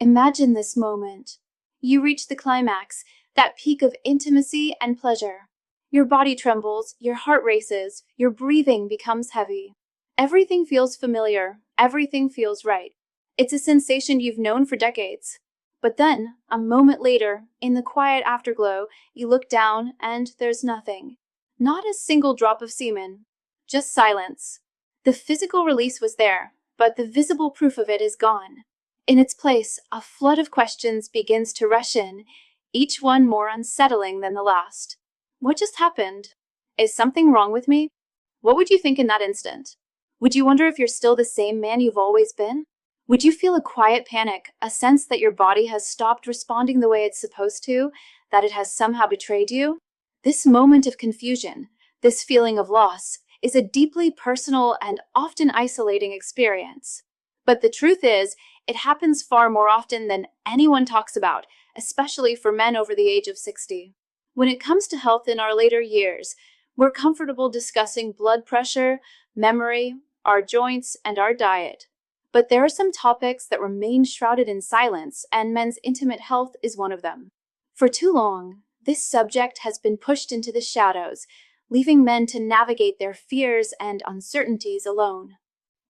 Imagine this moment. You reach the climax, that peak of intimacy and pleasure. Your body trembles, your heart races, your breathing becomes heavy. Everything feels familiar, everything feels right. It's a sensation you've known for decades. But then, a moment later, in the quiet afterglow, you look down and there's nothing. Not a single drop of semen. Just silence. The physical release was there, but the visible proof of it is gone. In its place, a flood of questions begins to rush in, each one more unsettling than the last. What just happened? Is something wrong with me? What would you think in that instant? Would you wonder if you're still the same man you've always been? Would you feel a quiet panic, a sense that your body has stopped responding the way it's supposed to, that it has somehow betrayed you? This moment of confusion, this feeling of loss, is a deeply personal and often isolating experience. But the truth is, it happens far more often than anyone talks about, especially for men over the age of 60. When it comes to health in our later years, we're comfortable discussing blood pressure, memory, our joints, and our diet. But there are some topics that remain shrouded in silence, and men's intimate health is one of them. For too long, this subject has been pushed into the shadows, leaving men to navigate their fears and uncertainties alone.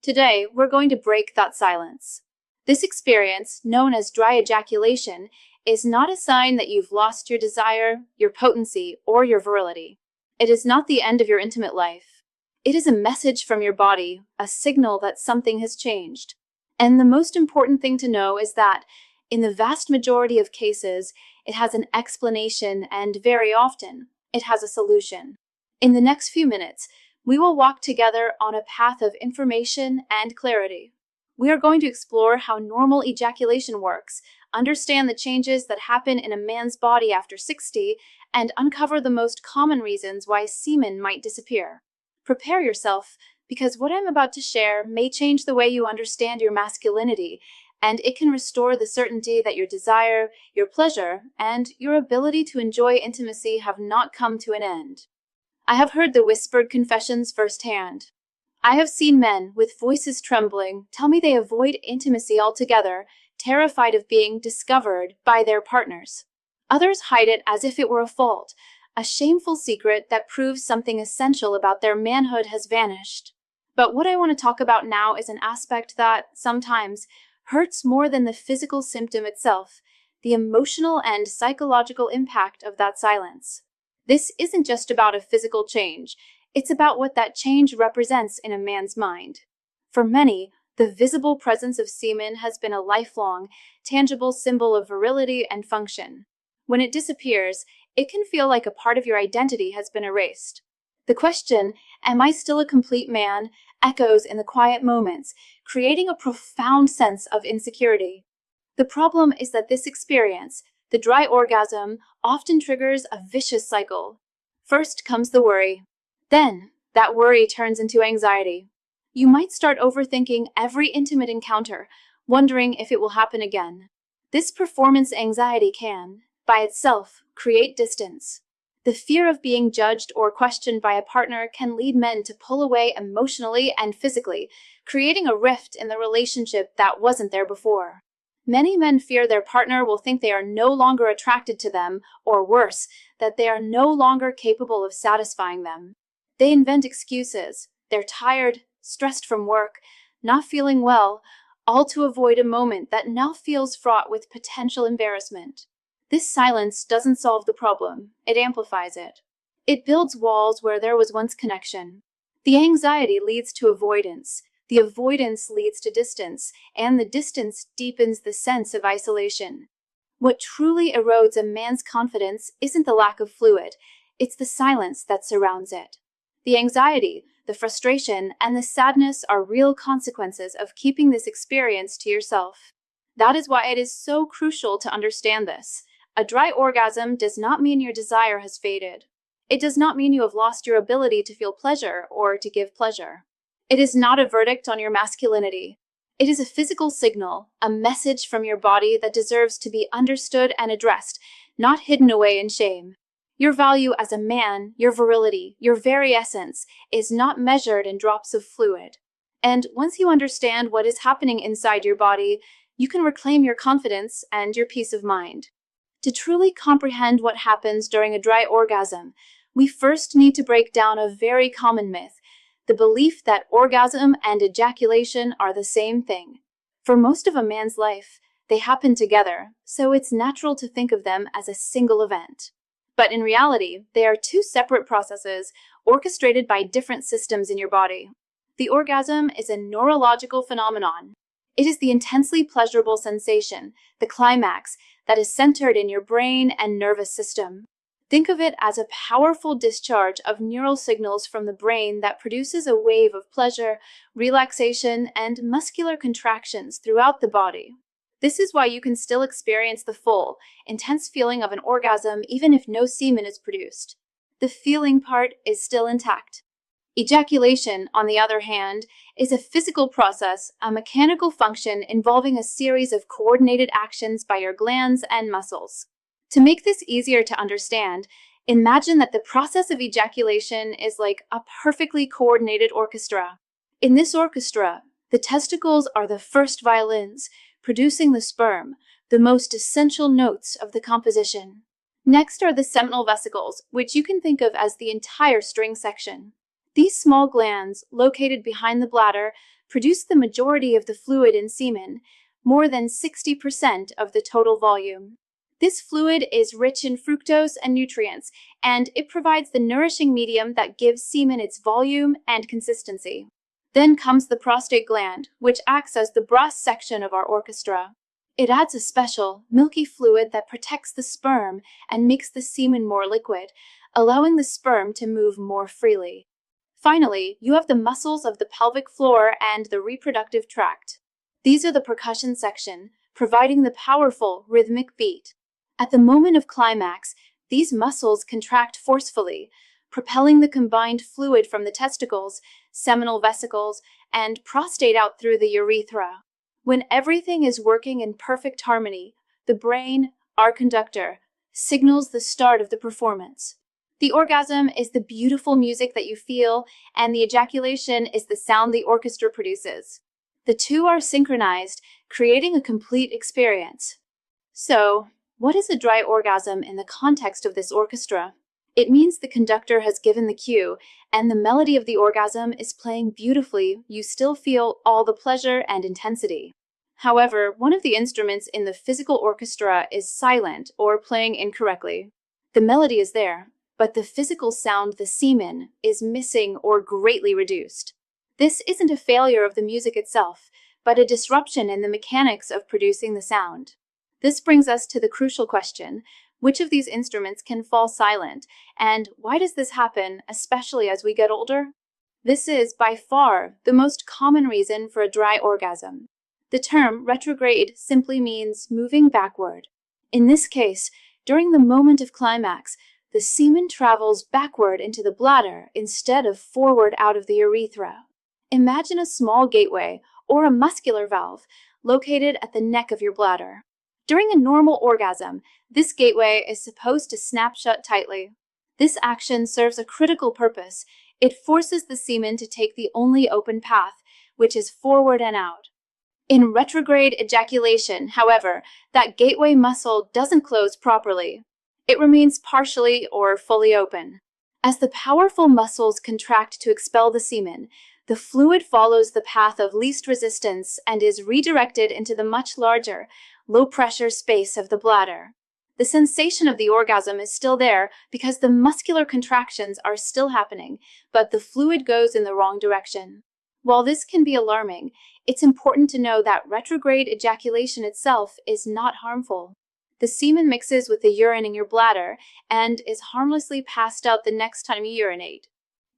Today, we're going to break that silence. This experience, known as dry ejaculation, is not a sign that you've lost your desire, your potency, or your virility. It is not the end of your intimate life. It is a message from your body, a signal that something has changed. And the most important thing to know is that, in the vast majority of cases, it has an explanation and, very often, it has a solution. In the next few minutes, we will walk together on a path of information and clarity. We are going to explore how normal ejaculation works, understand the changes that happen in a man's body after 60, and uncover the most common reasons why semen might disappear. Prepare yourself, because what I'm about to share may change the way you understand your masculinity, and it can restore the certainty that your desire, your pleasure, and your ability to enjoy intimacy have not come to an end. I have heard the whispered confessions firsthand. I have seen men, with voices trembling, tell me they avoid intimacy altogether, terrified of being discovered by their partners. Others hide it as if it were a fault, a shameful secret that proves something essential about their manhood has vanished. But what I want to talk about now is an aspect that, sometimes, hurts more than the physical symptom itself, the emotional and psychological impact of that silence. This isn't just about a physical change. It's about what that change represents in a man's mind. For many, the visible presence of semen has been a lifelong, tangible symbol of virility and function. When it disappears, it can feel like a part of your identity has been erased. The question, "Am I still a complete man?" echoes in the quiet moments, creating a profound sense of insecurity. The problem is that this experience, the dry orgasm, often triggers a vicious cycle. First comes the worry. Then, that worry turns into anxiety. You might start overthinking every intimate encounter, wondering if it will happen again. This performance anxiety can, by itself, create distance. The fear of being judged or questioned by a partner can lead men to pull away emotionally and physically, creating a rift in the relationship that wasn't there before. Many men fear their partner will think they are no longer attracted to them, or worse, that they are no longer capable of satisfying them. They invent excuses. They're tired, stressed from work, not feeling well, all to avoid a moment that now feels fraught with potential embarrassment. This silence doesn't solve the problem, it amplifies it. It builds walls where there was once connection. The anxiety leads to avoidance, the avoidance leads to distance, and the distance deepens the sense of isolation. What truly erodes a man's confidence isn't the lack of fluid, it's the silence that surrounds it. The anxiety, the frustration, and the sadness are real consequences of keeping this experience to yourself. That is why it is so crucial to understand this. A dry orgasm does not mean your desire has faded. It does not mean you have lost your ability to feel pleasure or to give pleasure. It is not a verdict on your masculinity. It is a physical signal, a message from your body that deserves to be understood and addressed, not hidden away in shame. Your value as a man, your virility, your very essence, is not measured in drops of fluid. And once you understand what is happening inside your body, you can reclaim your confidence and your peace of mind. To truly comprehend what happens during a dry orgasm, we first need to break down a very common myth, the belief that orgasm and ejaculation are the same thing. For most of a man's life, they happen together, so it's natural to think of them as a single event. But in reality, they are two separate processes orchestrated by different systems in your body. The orgasm is a neurological phenomenon. It is the intensely pleasurable sensation, the climax, that is centered in your brain and nervous system. Think of it as a powerful discharge of neural signals from the brain that produces a wave of pleasure, relaxation, and muscular contractions throughout the body. This is why you can still experience the full, intense feeling of an orgasm even if no semen is produced. The feeling part is still intact. Ejaculation, on the other hand, is a physical process, a mechanical function involving a series of coordinated actions by your glands and muscles. To make this easier to understand, imagine that the process of ejaculation is like a perfectly coordinated orchestra. In this orchestra, the testicles are the first violins, producing the sperm, the most essential notes of the composition. Next are the seminal vesicles, which you can think of as the entire string section. These small glands, located behind the bladder, produce the majority of the fluid in semen, more than 60% of the total volume. This fluid is rich in fructose and nutrients, and it provides the nourishing medium that gives semen its volume and consistency. Then comes the prostate gland, which acts as the brass section of our orchestra. It adds a special, milky fluid that protects the sperm and makes the semen more liquid, allowing the sperm to move more freely. Finally, you have the muscles of the pelvic floor and the reproductive tract. These are the percussion section, providing the powerful, rhythmic beat. At the moment of climax, these muscles contract forcefully, propelling the combined fluid from the testicles, seminal vesicles, and prostate out through the urethra. When everything is working in perfect harmony, the brain, our conductor, signals the start of the performance. The orgasm is the beautiful music that you feel, and the ejaculation is the sound the orchestra produces. The two are synchronized, creating a complete experience. So, what is a dry orgasm in the context of this orchestra? It means the conductor has given the cue, and the melody of the orgasm is playing beautifully. You still feel all the pleasure and intensity. However, one of the instruments in the physical orchestra is silent or playing incorrectly. The melody is there, but the physical sound, the semen, is missing or greatly reduced. This isn't a failure of the music itself, but a disruption in the mechanics of producing the sound. This brings us to the crucial question: which of these instruments can fall silent, and why does this happen, especially as we get older? This is, by far, the most common reason for a dry orgasm. The term retrograde simply means moving backward. In this case, during the moment of climax, the semen travels backward into the bladder instead of forward out of the urethra. Imagine a small gateway, or a muscular valve, located at the neck of your bladder. During a normal orgasm, this gateway is supposed to snap shut tightly. This action serves a critical purpose. It forces the semen to take the only open path, which is forward and out. In retrograde ejaculation, however, that gateway muscle doesn't close properly. It remains partially or fully open. As the powerful muscles contract to expel the semen, the fluid follows the path of least resistance and is redirected into the much larger, low-pressure space of the bladder. The sensation of the orgasm is still there because the muscular contractions are still happening, but the fluid goes in the wrong direction. While this can be alarming, it's important to know that retrograde ejaculation itself is not harmful. The semen mixes with the urine in your bladder and is harmlessly passed out the next time you urinate.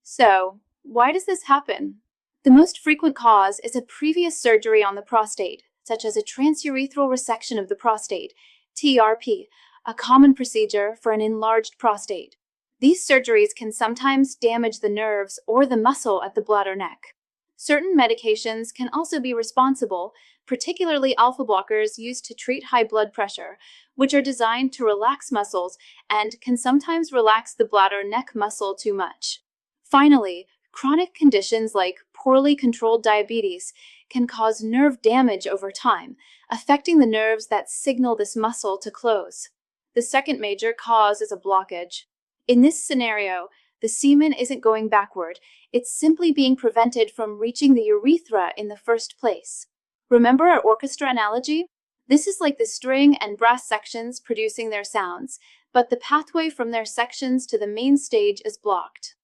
So, why does this happen? The most frequent cause is a previous surgery on the prostate, such as a transurethral resection of the prostate, TURP, a common procedure for an enlarged prostate. These surgeries can sometimes damage the nerves or the muscle at the bladder neck. Certain medications can also be responsible, particularly alpha blockers used to treat high blood pressure, which are designed to relax muscles and can sometimes relax the bladder neck muscle too much. Finally, chronic conditions like poorly controlled diabetes can cause nerve damage over time, affecting the nerves that signal this muscle to close. The second major cause is a blockage. In this scenario, the semen isn't going backward, it's simply being prevented from reaching the urethra in the first place. Remember our orchestra analogy? This is like the string and brass sections producing their sounds, but the pathway from their sections to the main stage is blocked.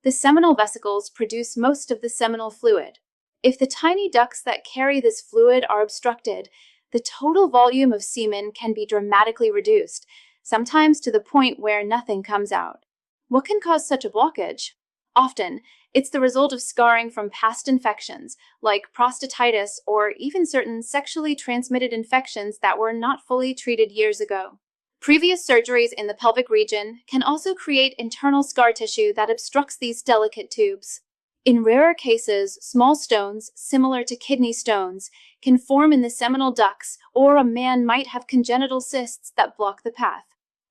The seminal vesicles produce most of the seminal fluid. If the tiny ducts that carry this fluid are obstructed, the total volume of semen can be dramatically reduced, sometimes to the point where nothing comes out. What can cause such a blockage? Often, it's the result of scarring from past infections, like prostatitis or even certain sexually transmitted infections that were not fully treated years ago. Previous surgeries in the pelvic region can also create internal scar tissue that obstructs these delicate tubes. In rarer cases, small stones, similar to kidney stones, can form in the seminal ducts, or a man might have congenital cysts that block the path.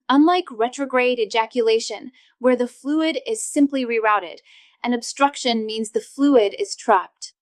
Unlike retrograde ejaculation, where the fluid is simply rerouted, an obstruction means the fluid is trapped.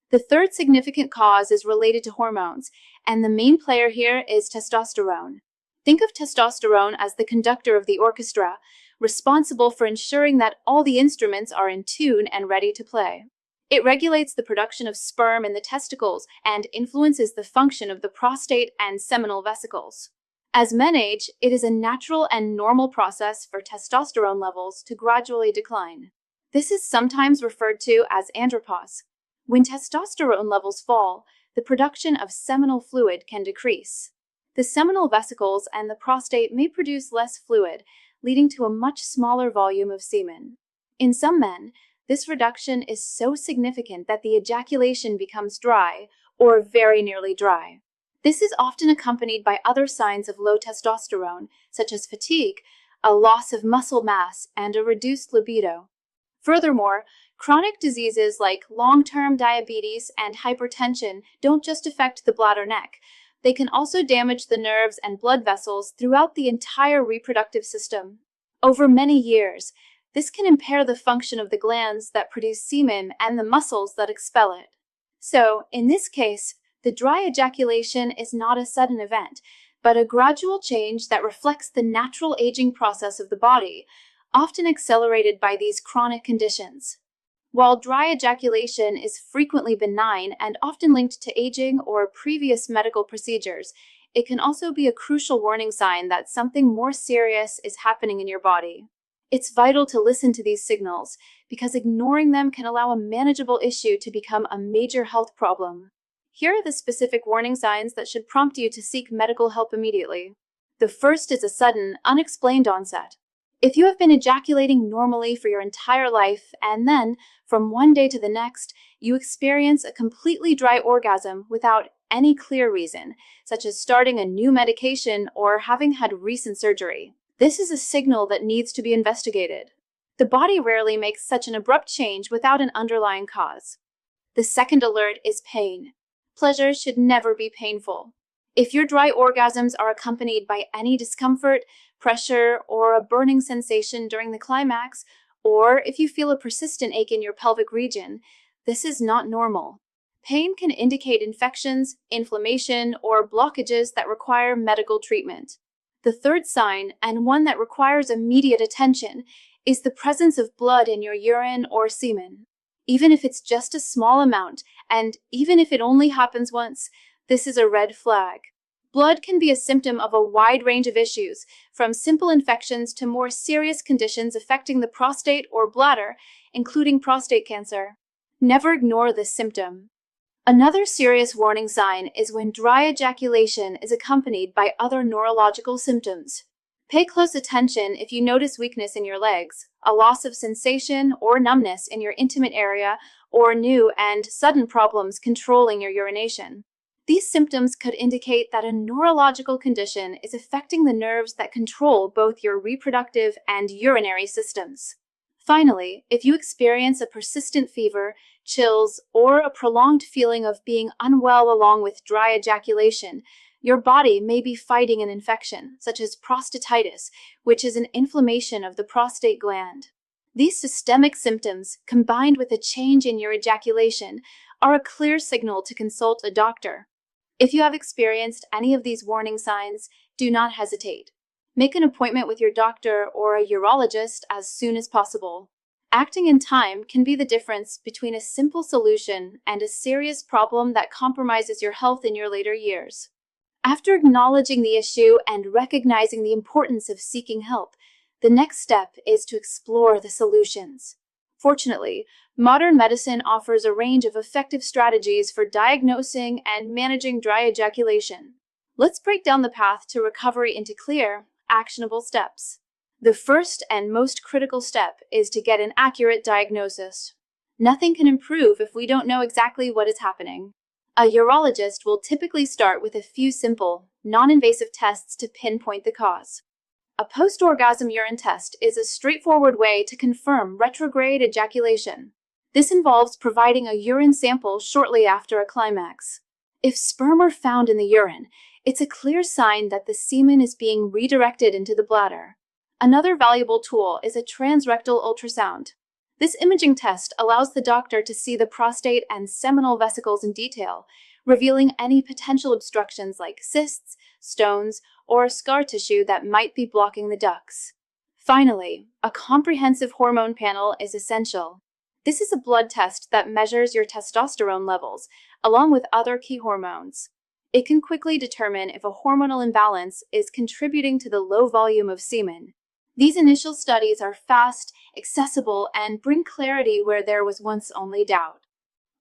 The third significant cause is related to hormones, and the main player here is testosterone. Think of testosterone as the conductor of the orchestra, responsible for ensuring that all the instruments are in tune and ready to play. It regulates the production of sperm in the testicles and influences the function of the prostate and seminal vesicles. As men age, it is a natural and normal process for testosterone levels to gradually decline. This is sometimes referred to as andropause. When testosterone levels fall, the production of seminal fluid can decrease. The seminal vesicles and the prostate may produce less fluid, leading to a much smaller volume of semen. In some men, this reduction is so significant that the ejaculation becomes dry, or very nearly dry. This is often accompanied by other signs of low testosterone, such as fatigue, a loss of muscle mass, and a reduced libido. Furthermore, chronic diseases like long-term diabetes and hypertension don't just affect the bladder neck. They can also damage the nerves and blood vessels throughout the entire reproductive system. Over many years, this can impair the function of the glands that produce semen and the muscles that expel it. So, in this case, the dry ejaculation is not a sudden event, but a gradual change that reflects the natural aging process of the body, often accelerated by these chronic conditions. While dry ejaculation is frequently benign and often linked to aging or previous medical procedures, it can also be a crucial warning sign that something more serious is happening in your body. It's vital to listen to these signals, because ignoring them can allow a manageable issue to become a major health problem. Here are the specific warning signs that should prompt you to seek medical help immediately. The first is a sudden, unexplained onset. If you have been ejaculating normally for your entire life, and then, from one day to the next, you experience a completely dry orgasm without any clear reason, such as starting a new medication or having had recent surgery, this is a signal that needs to be investigated. The body rarely makes such an abrupt change without an underlying cause. The second alert is pain. Pleasure should never be painful. If your dry orgasms are accompanied by any discomfort, pressure, or a burning sensation during the climax, or if you feel a persistent ache in your pelvic region, this is not normal. Pain can indicate infections, inflammation, or blockages that require medical treatment. The third sign, and one that requires immediate attention, is the presence of blood in your urine or semen. Even if it's just a small amount, and even if it only happens once, this is a red flag. Blood can be a symptom of a wide range of issues, from simple infections to more serious conditions affecting the prostate or bladder, including prostate cancer. Never ignore this symptom. Another serious warning sign is when dry ejaculation is accompanied by other neurological symptoms. Pay close attention if you notice weakness in your legs, a loss of sensation or numbness in your intimate area, or new and sudden problems controlling your urination. These symptoms could indicate that a neurological condition is affecting the nerves that control both your reproductive and urinary systems. Finally, if you experience a persistent fever, chills, or a prolonged feeling of being unwell along with dry ejaculation, your body may be fighting an infection, such as prostatitis, which is an inflammation of the prostate gland. These systemic symptoms, combined with a change in your ejaculation, are a clear signal to consult a doctor. If you have experienced any of these warning signs, do not hesitate. Make an appointment with your doctor or a urologist as soon as possible. Acting in time can be the difference between a simple solution and a serious problem that compromises your health in your later years. After acknowledging the issue and recognizing the importance of seeking help, the next step is to explore the solutions. Fortunately, modern medicine offers a range of effective strategies for diagnosing and managing dry ejaculation. Let's break down the path to recovery into clear, actionable steps. The first and most critical step is to get an accurate diagnosis. Nothing can improve if we don't know exactly what is happening. A urologist will typically start with a few simple, non-invasive tests to pinpoint the cause. A post-orgasm urine test is a straightforward way to confirm retrograde ejaculation. This involves providing a urine sample shortly after a climax. If sperm are found in the urine, it's a clear sign that the semen is being redirected into the bladder. Another valuable tool is a transrectal ultrasound. This imaging test allows the doctor to see the prostate and seminal vesicles in detail, revealing any potential obstructions like cysts, stones, or scar tissue that might be blocking the ducts. Finally, a comprehensive hormone panel is essential. This is a blood test that measures your testosterone levels, along with other key hormones. It can quickly determine if a hormonal imbalance is contributing to the low volume of semen. These initial studies are fast, accessible, and bring clarity where there was once only doubt.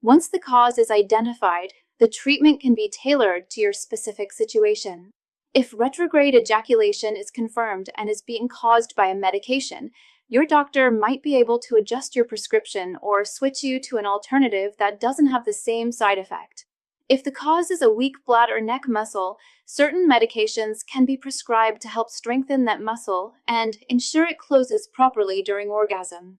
Once the cause is identified, the treatment can be tailored to your specific situation. If retrograde ejaculation is confirmed and is being caused by a medication, your doctor might be able to adjust your prescription or switch you to an alternative that doesn't have the same side effect. If the cause is a weak bladder or neck muscle, certain medications can be prescribed to help strengthen that muscle and ensure it closes properly during orgasm.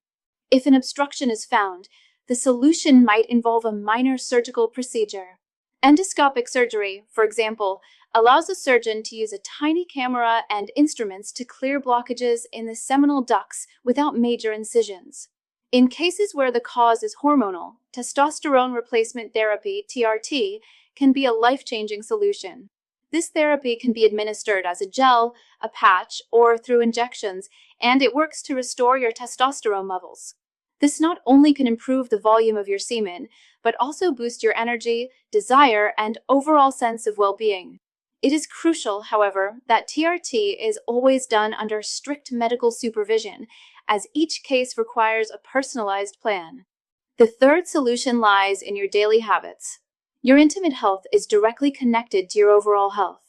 If an obstruction is found, the solution might involve a minor surgical procedure. Endoscopic surgery, for example, allows a surgeon to use a tiny camera and instruments to clear blockages in the seminal ducts without major incisions. In cases where the cause is hormonal, testosterone replacement therapy, TRT, can be a life-changing solution. This therapy can be administered as a gel, a patch, or through injections, and it works to restore your testosterone levels. This not only can improve the volume of your semen, but also boost your energy, desire, and overall sense of well-being. It is crucial, however, that TRT is always done under strict medical supervision, as each case requires a personalized plan. The third solution lies in your daily habits. Your intimate health is directly connected to your overall health.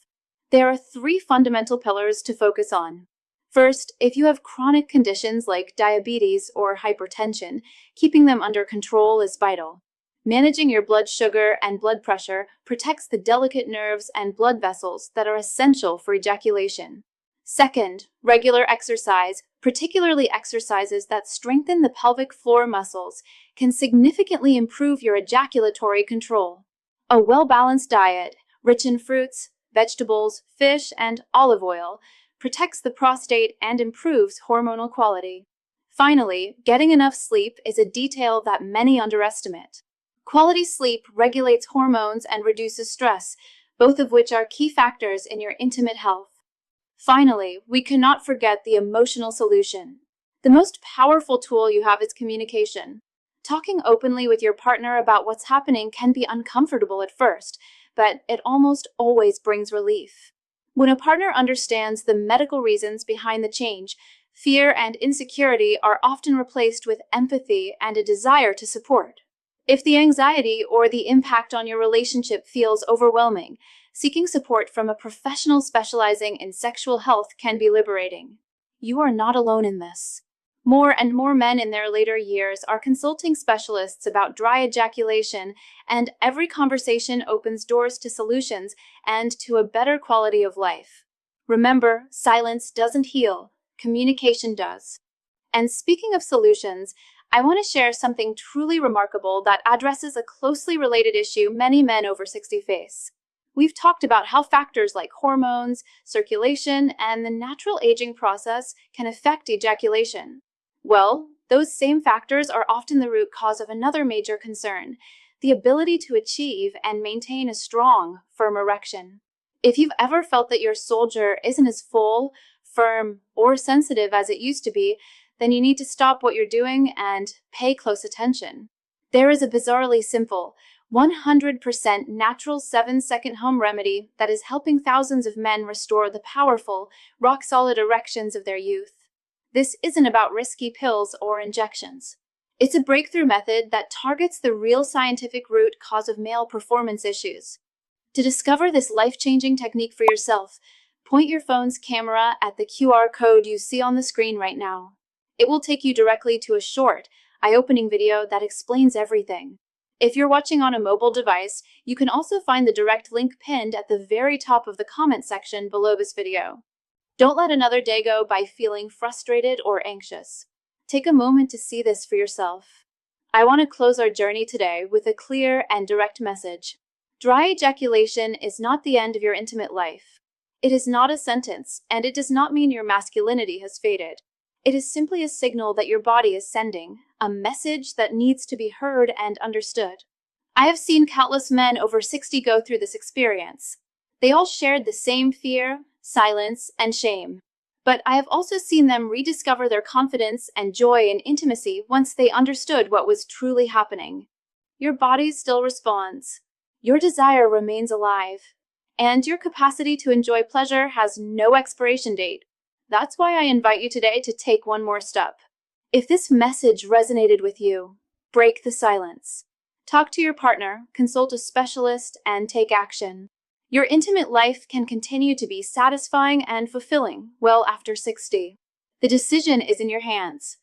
There are 3 fundamental pillars to focus on. First, if you have chronic conditions like diabetes or hypertension, keeping them under control is vital. Managing your blood sugar and blood pressure protects the delicate nerves and blood vessels that are essential for ejaculation. Second, regular exercise, particularly exercises that strengthen the pelvic floor muscles, can significantly improve your ejaculatory control. A well-balanced diet, rich in fruits, vegetables, fish, and olive oil, protects the prostate and improves hormonal quality. Finally, getting enough sleep is a detail that many underestimate. Quality sleep regulates hormones and reduces stress, both of which are key factors in your intimate health. Finally, we cannot forget the emotional solution. The most powerful tool you have is communication. Talking openly with your partner about what's happening can be uncomfortable at first, but it almost always brings relief. When a partner understands the medical reasons behind the change, fear and insecurity are often replaced with empathy and a desire to support. If the anxiety or the impact on your relationship feels overwhelming, seeking support from a professional specializing in sexual health can be liberating. You are not alone in this. More and more men in their later years are consulting specialists about dry ejaculation, and every conversation opens doors to solutions and to a better quality of life. Remember, silence doesn't heal, communication does. And speaking of solutions, I want to share something truly remarkable that addresses a closely related issue many men over 60 face. We've talked about how factors like hormones, circulation, and the natural aging process can affect ejaculation. Well, those same factors are often the root cause of another major concern: the ability to achieve and maintain a strong, firm erection. If you've ever felt that your soldier isn't as full, firm, or sensitive as it used to be, then you need to stop what you're doing and pay close attention. There is a bizarrely simple, 100% natural 7-second home remedy that is helping thousands of men restore the powerful, rock-solid erections of their youth. This isn't about risky pills or injections. It's a breakthrough method that targets the real scientific root cause of male performance issues. To discover this life-changing technique for yourself, point your phone's camera at the QR code you see on the screen right now. It will take you directly to a short, eye-opening video that explains everything. If you're watching on a mobile device, you can also find the direct link pinned at the very top of the comment section below this video. Don't let another day go by feeling frustrated or anxious. Take a moment to see this for yourself. I want to close our journey today with a clear and direct message. Dry ejaculation is not the end of your intimate life. It is not a sentence, and it does not mean your masculinity has faded. It is simply a signal that your body is sending, a message that needs to be heard and understood. I have seen countless men over 60 go through this experience. They all shared the same fear, silence, and shame. But I have also seen them rediscover their confidence and joy in intimacy once they understood what was truly happening. Your body still responds. Your desire remains alive. And your capacity to enjoy pleasure has no expiration date. That's why I invite you today to take one more step. If this message resonated with you, break the silence. Talk to your partner, consult a specialist, and take action. Your intimate life can continue to be satisfying and fulfilling well after 60. The decision is in your hands.